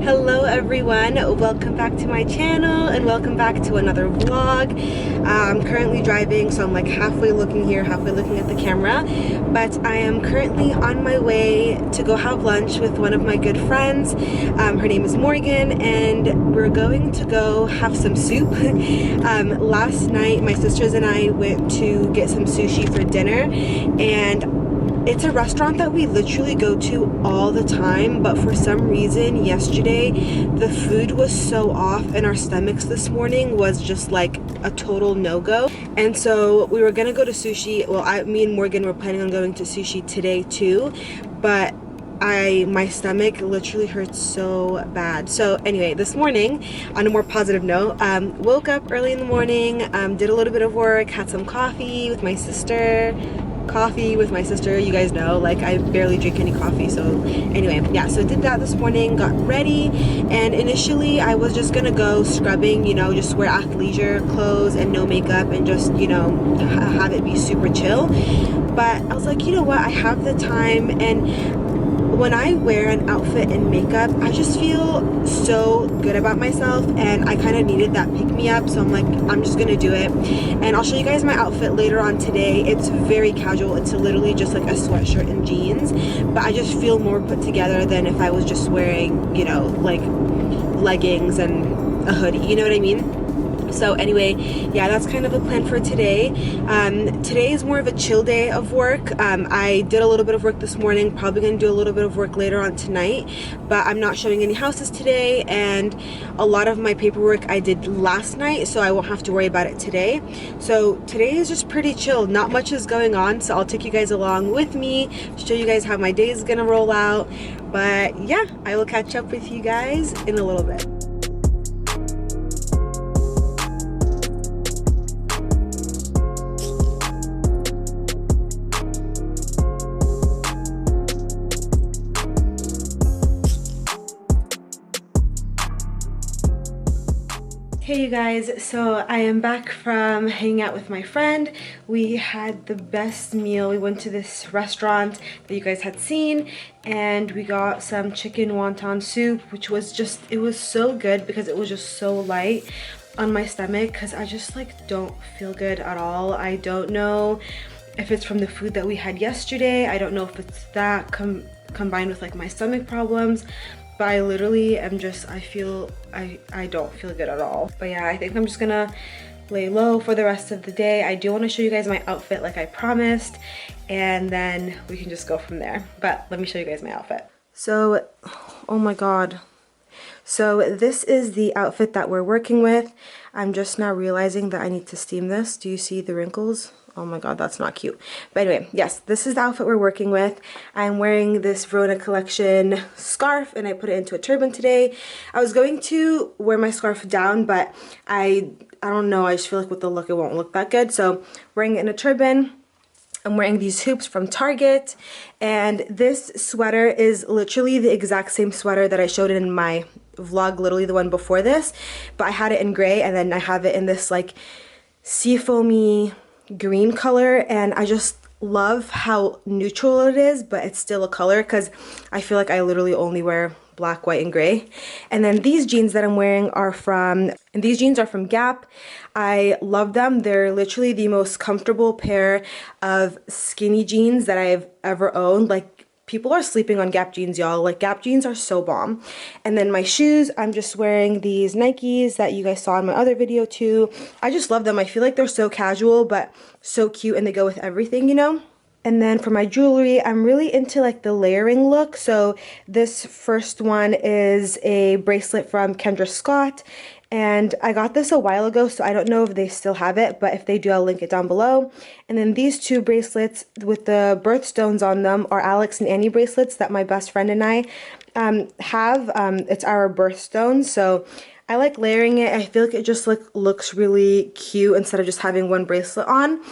Hello everyone, welcome back to my channel and welcome back to another vlog. I'm currently driving, so I'm like halfway looking here, halfway looking at the camera, but I am currently on my way to go have lunch with one of my good friends. Her name is Morgan, and we're going to go have some soup. Last night my sisters and I went to get some sushi for dinner, and it's a restaurant that we literally go to all the time, but for some reason yesterday the food was so off and our stomachs this morning was just like a total no-go. And so we were gonna go to sushi. Well, me and Morgan were planning on going to sushi today too, but my stomach literally hurts so bad. So anyway, this morning, on a more positive note, woke up early in the morning, did a little bit of work, had some coffee with my sister. You guys know, like, I barely drink any coffee. So anyway, yeah, so did that this morning, got ready, and initially I was just gonna go scrubbing, you know, just wear athleisure clothes and no makeup and just, you know, have it be super chill. But I was like, you know what, I have the time, and when I wear an outfit and makeup, I just feel so good about myself, and I kind of needed that pick-me-up, so I'm like, I'm just gonna do it. And I'll show you guys my outfit later on today. It's very casual. It's literally just like a sweatshirt and jeans, but I just feel more put together than if I was just wearing, you know, like leggings and a hoodie, you know what I mean? So anyway, yeah, that's kind of the plan for today. Today is more of a chill day of work. I did a little bit of work this morning, probably gonna do a little bit of work later on tonight, but I'm not showing any houses today, and a lot of my paperwork I did last night, so I won't have to worry about it today. So today is just pretty chill. Not much is going on, so I'll take you guys along with me, show you guys how my day is gonna roll out. But yeah, I will catch up with you guys in a little bit. Hey you guys, so I am back from hanging out with my friend. We had the best meal. We went to this restaurant that you guys had seen, and we got some chicken wonton soup, which was just, it was so good because it was just so light on my stomach, because I just like don't feel good at all. I don't know if it's from the food that we had yesterday. I don't know if it's that combined with like my stomach problems, but I literally am just, I don't feel good at all. But yeah, I think I'm just gonna lay low for the rest of the day. I do want to show you guys my outfit like I promised, and then we can just go from there. But let me show you guys my outfit. So, oh my god. So this is the outfit that we're working with. I'm just now realizing that I need to steam this. Do you see the wrinkles? Oh my god, that's not cute. But anyway, yes, this is the outfit we're working with. I'm wearing this Verona collection scarf, and I put it into a turban today. I was going to wear my scarf down, but I don't know, I just feel like with the look it won't look that good. So wearing it in a turban. I'm wearing these hoops from Target, and this sweater is literally the exact same sweater that I showed in my vlog, literally the one before this, but I had it in gray, and then I have it in this like seafoamy green color, and I just love how neutral it is, but it's still a color, because I feel like I literally only wear black, white, and gray. And then these jeans that I'm wearing are from Gap. I love them. They're literally the most comfortable pair of skinny jeans that I've ever owned. Like, people are sleeping on Gap jeans, y'all. Like, Gap jeans are so bomb. And then my shoes, I'm just wearing these Nikes that you guys saw in my other video too. I just love them. I feel like they're so casual but so cute, and they go with everything, you know? And then for my jewelry, I'm really into like the layering look. So this first one is a bracelet from Kendra Scott, and I got this a while ago, so I don't know if they still have it, but if they do, I'll link it down below. And then these two bracelets with the birthstones on them are Alex and Annie bracelets that my best friend and I have. It's our birthstones, so I like layering it. I feel like it just looks really cute instead of just having one bracelet on.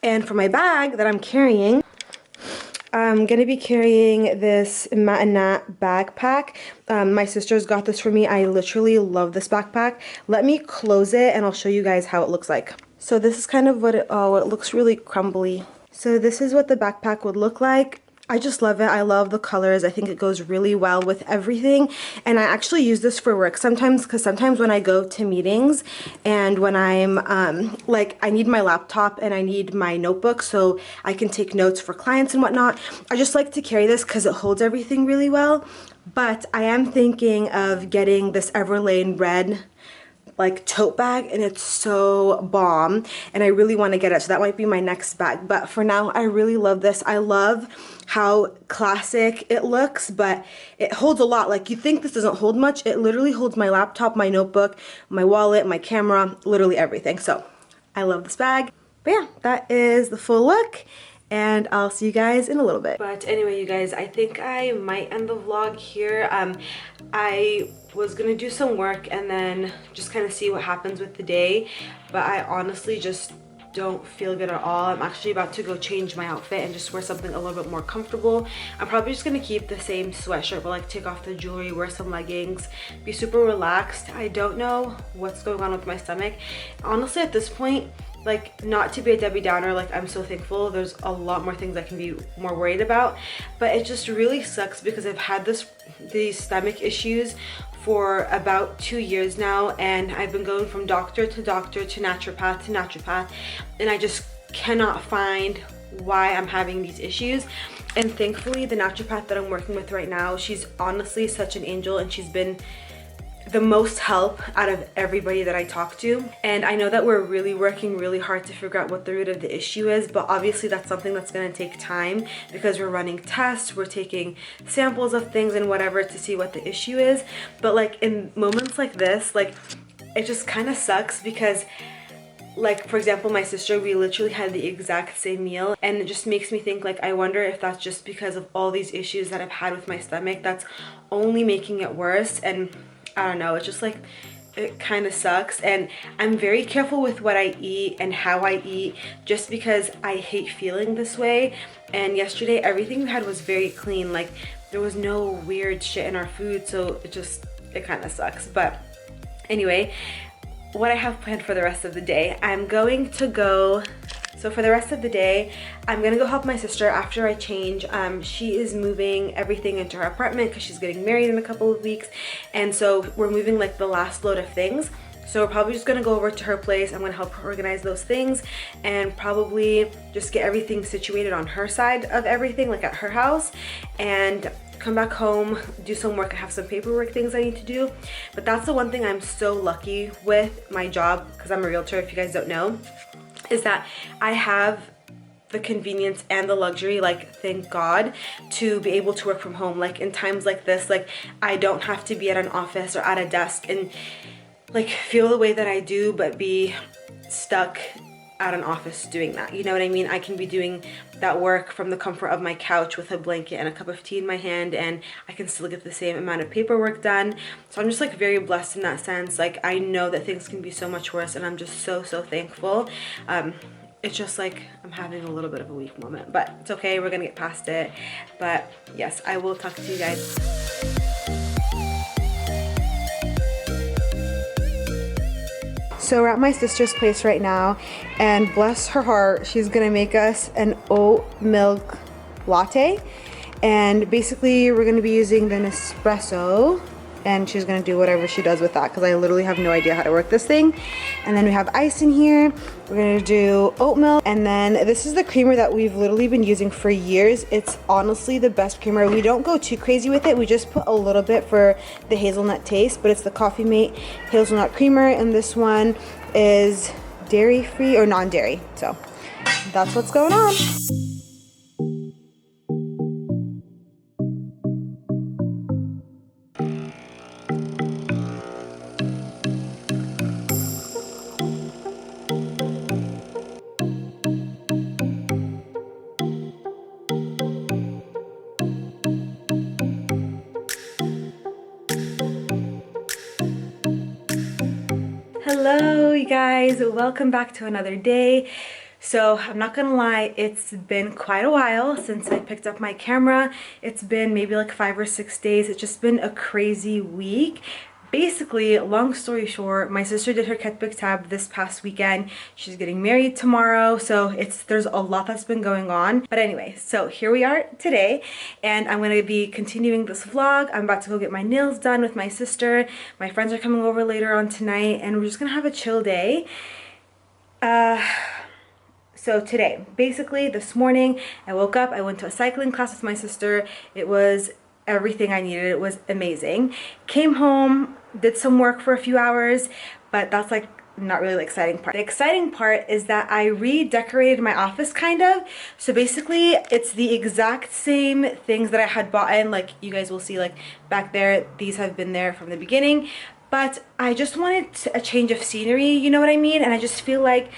And for my bag that I'm carrying, I'm gonna be carrying this Matinat backpack. My sisters got this for me. I literally love this backpack. Let me close it and I'll show you guys how it looks like. So this is kind of what it looks really crumbly. So this is what the backpack would look like. I just love it. I love the colors. I think it goes really well with everything. And I actually use this for work sometimes, because sometimes when I go to meetings and when I'm like, I need my laptop and I need my notebook so I can take notes for clients and whatnot. I just like to carry this because it holds everything really well. But I am thinking of getting this Everlane red like tote bag, and it's so bomb, and I really want to get it, so that might be my next bag. But for now, I really love this. I love how classic it looks, but it holds a lot. Like, you think this doesn't hold much, it literally holds my laptop, my notebook, my wallet, my camera, literally everything. So I love this bag. But yeah, that is the full look, and I'll see you guys in a little bit. But anyway, you guys, I think I might end the vlog here. I was gonna do some work and then just kind of see what happens with the day, but I honestly just don't feel good at all. I'm actually about to go change my outfit and just wear something a little bit more comfortable. I'm probably just gonna keep the same sweatshirt, but like take off the jewelry, wear some leggings, be super relaxed. I don't know what's going on with my stomach. Honestly, at this point, like, not to be a Debbie Downer, like, I'm so thankful. There's a lot more things I can be more worried about, but it just really sucks because I've had these stomach issues for about 2 years now, and I've been going from doctor to doctor to naturopath, and I just cannot find why I'm having these issues. And thankfully, the naturopath that I'm working with right now, she's honestly such an angel, and she's been the most help out of everybody that I talk to. And I know that we're really working really hard to figure out what the root of the issue is, but obviously that's something that's going to take time because we're running tests, we're taking samples of things and whatever to see what the issue is. But like, in moments like this, like, it just kind of sucks because, like, for example, my sister, we literally had the exact same meal, and it just makes me think, like, I wonder if that's just because of all these issues that I've had with my stomach that's only making it worse. And I don't know, it's just like, it kind of sucks. And I'm very careful with what I eat and how I eat, just because I hate feeling this way. And yesterday, everything we had was very clean. Like, there was no weird shit in our food, so it kind of sucks. But anyway, what I have planned for the rest of the day, so for the rest of the day, I'm gonna go help my sister after I change. She is moving everything into her apartment because she's getting married in a couple of weeks. And so we're moving like the last load of things. So we're probably just gonna go over to her place. I'm gonna help her organize those things and probably just get everything situated on her side of everything, like at her house, and come back home, do some work. I have some paperwork things I need to do. But that's the one thing I'm so lucky with my job, because I'm a realtor, if you guys don't know, is that I have the convenience and the luxury, like, thank God, to be able to work from home. Like, in times like this, like, I don't have to be at an office or at a desk and like feel the way that I do, but be stuck at an office doing that. You know what I mean? I can be doing that work from the comfort of my couch with a blanket and a cup of tea in my hand, and I can still get the same amount of paperwork done. So I'm just like very blessed in that sense. Like, I know that things can be so much worse, and I'm just so thankful. It's just like I'm having a little bit of a weak moment, but it's okay, we're gonna get past it. But yes, I will talk to you guys. So we're at my sister's place right now, and bless her heart, she's gonna make us an oat milk latte. And basically we're gonna be using the Nespresso, and she's gonna do whatever she does with that, because I literally have no idea how to work this thing. And then we have ice in here. We're gonna do oat milk, and then this is the creamer that we've literally been using for years. It's honestly the best creamer. We don't go too crazy with it. We just put a little bit for the hazelnut taste, but it's the Coffee Mate hazelnut creamer, and this one is dairy free or non-dairy. So that's what's going on. Hello you guys, welcome back to another day. So I'm not gonna lie, it's been quite a while since I picked up my camera. It's been maybe like 5 or 6 days. It's just been a crazy week, basically, long story short, my sister did her ketbik tab this past weekend. She's getting married tomorrow, so there's a lot that's been going on. But anyway, so here we are today, and I'm gonna be continuing this vlog. I'm about to go get my nails done with my sister. My friends are coming over later on tonight, and we're just gonna have a chill day. So today, basically this morning, I woke up, I went to a cycling class with my sister. It was everything I needed. It was amazing. Came home, did some work for a few hours, but that's like not really the exciting part. The exciting part is that I redecorated my office kind of. So basically it's the exact same things that I had bought in, like you guys will see like back there, these have been there from the beginning, but I just wanted a change of scenery, you know what I mean? And I just feel like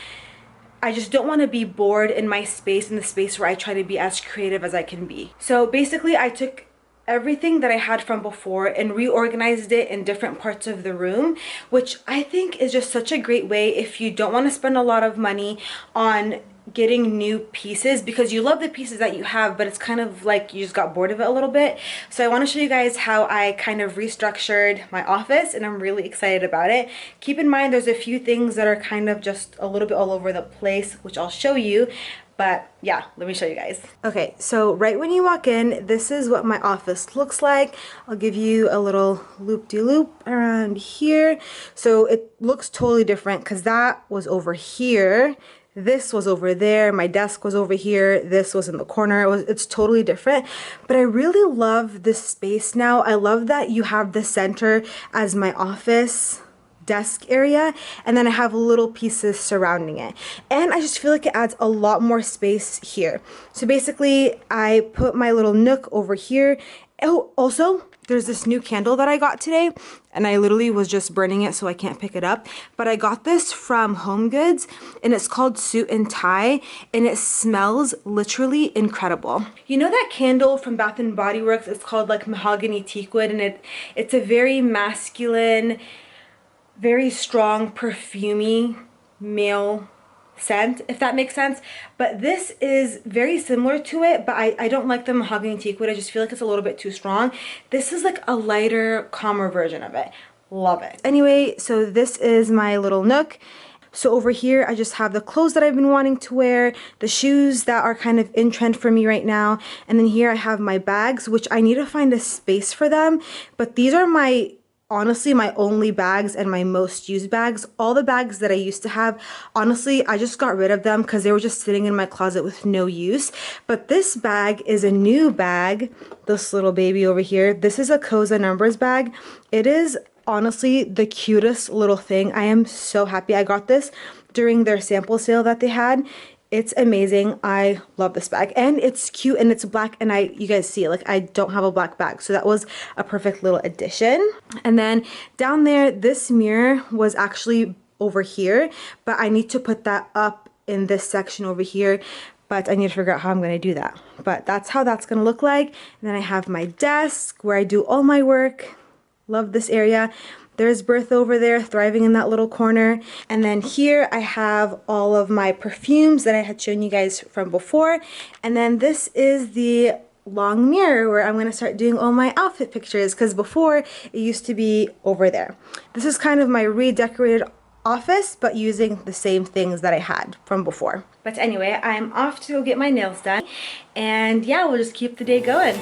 I just don't want to be bored in my space, in the space where I try to be as creative as I can be. So basically I took everything that I had from before and reorganized it in different parts of the room, which I think is just such a great way if you don't want to spend a lot of money on getting new pieces, because you love the pieces that you have, but it's kind of like you just got bored of it a little bit. So I want to show you guys how I kind of restructured my office, and I'm really excited about it. Keep in mind there's a few things that are kind of just a little bit all over the place, which I'll show you. But yeah, let me show you guys. Okay, so right when you walk in, this is what my office looks like. I'll give you a little loop-de-loop around here. So it looks totally different because that was over here. This was over there, my desk was over here, this was in the corner. It's totally different, but I really love this space now. I love that you have the center as my office desk area, and then I have little pieces surrounding it, and I just feel like it adds a lot more space here. So basically I put my little nook over here. Oh, also there's this new candle that I got today, and I literally was just burning it so I can't pick it up, but I got this from Home Goods, and it's called Suit and Tie, and it smells literally incredible. You know that candle from Bath and Body Works? It's called like mahogany teakwood, and it's a very masculine, very strong, perfumey male scent, if that makes sense. But this is very similar to it, but I don't like the mahogany teakwood. I just feel like it's a little bit too strong. This is like a lighter, calmer version of it. Love it. Anyway, so this is my little nook. So over here, I just have the clothes that I've been wanting to wear, the shoes that are kind of in trend for me right now, and then here I have my bags, which I need to find a space for them. But these are honestly my only bags and my most used bags. All the bags that I used to have, honestly, I just got rid of them because they were just sitting in my closet with no use. But this bag is a new bag, this little baby over here. This is a Koza Numbers bag. It is honestly the cutest little thing. I am so happy I got this during their sample sale that they had. It's amazing. I love this bag, and it's cute, and it's black, and you guys see, like, I don't have a black bag, so that was a perfect little addition. And then down there, this mirror was actually over here, but I need to put that up in this section over here, but I need to figure out how I'm going to do that. But that's how that's going to look like. And then I have my desk where I do all my work. Love this area. There's Bertha over there thriving in that little corner. And then here I have all of my perfumes that I had shown you guys from before. And then this is the long mirror where I'm going to start doing all my outfit pictures, because before it used to be over there. This is kind of my redecorated office, but using the same things that I had from before. But anyway, I'm off to go get my nails done. And yeah, we'll just keep the day going.